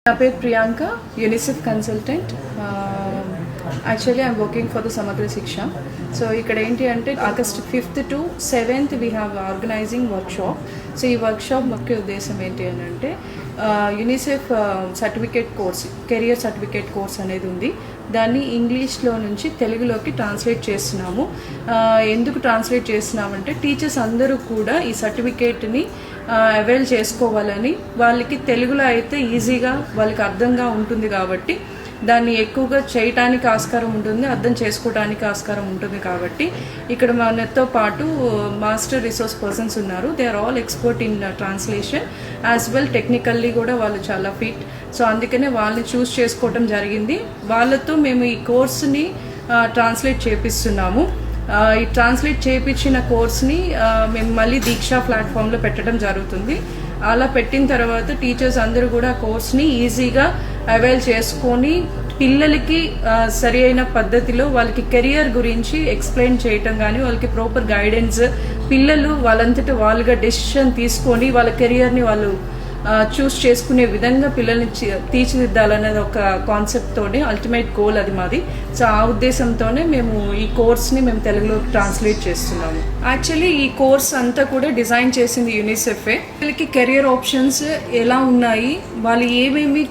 నా పేరు Priyanka, UNICEF consultant. Actually I'm working for the Samagra Shiksha. So ఇక్కడ ఏంటి అంటే August 5th to 7th we have organizing workshop. So ఈ వర్క్షాప్ ముఖ్య ఉద్దేశం ఏంటి అని అంటే UNICEF certificate course, career certificate course అనేది ఉంది. దాన్ని ఇంగ్లీష్లో నుంచి తెలుగులోకి ట్రాన్స్లేట్ చేస్తున్నాము. ఎందుకు ట్రాన్స్లేట్ చేస్తున్నామంటే టీచర్స్ అందరూ కూడా ఈ సర్టిఫికేట్ని అవైల్ చేసుకోవాలని, వాళ్ళకి తెలుగులో అయితే ఈజీగా వాళ్ళకి అర్థంగా ఉంటుంది కాబట్టి దాన్ని ఎక్కువగా చేయటానికి ఆస్కారం ఉంటుంది, అర్థం చేసుకోవడానికి ఆస్కారం ఉంటుంది. కాబట్టి ఇక్కడ మనతో పాటు మాస్టర్ రిసోర్స్ పర్సన్స్ ఉన్నారు. They are all expert in translation as well. Technically కూడా వాళ్ళు చాలా ఫిట్. సో అందుకనే వాళ్ళని చూస్ చేసుకోవటం జరిగింది. వాళ్ళతో మేము ఈ కోర్స్ని ట్రాన్స్లేట్ చేపిస్తున్నాము. ఈ ట్రాన్స్లేట్ చేయించిన కోర్స్ని మేము మళ్ళీ దీక్ష ప్లాట్ఫామ్లో పెట్టడం జరుగుతుంది. అలా పెట్టిన తర్వాత టీచర్స్ అందరూ కూడా కోర్స్ని ఈజీగా అవైల్ చేసుకొని పిల్లలకి సరి అయిన పద్ధతిలో వాళ్ళకి కెరియర్ గురించి ఎక్స్ప్లెయిన్ చేయటం కానీ, వాళ్ళకి ప్రాపర్ గైడెన్స్, పిల్లలు వాళ్ళంతటా వాళ్ళుగా డెసిషన్ తీసుకొని వాళ్ళ కెరియర్ని వాళ్ళు చూస్ చేసుకునే విధంగా పిల్లల్ని తీర్చిదిద్దాలనేది ఒక కాన్సెప్ట్తోనే, అల్టిమేట్ గోల్ అది మాది. సో ఆ ఉద్దేశంతోనే మేము ఈ కోర్స్ని మేము తెలుగులో ట్రాన్స్లేట్ చేస్తున్నాము. యాక్చువల్లీ ఈ కోర్స్ అంతా కూడా డిజైన్ చేసింది యూనిసెఫే. వీళ్ళకి కెరియర్ ఆప్షన్స్ ఎలా ఉన్నాయి, వాళ్ళు ఏమేమి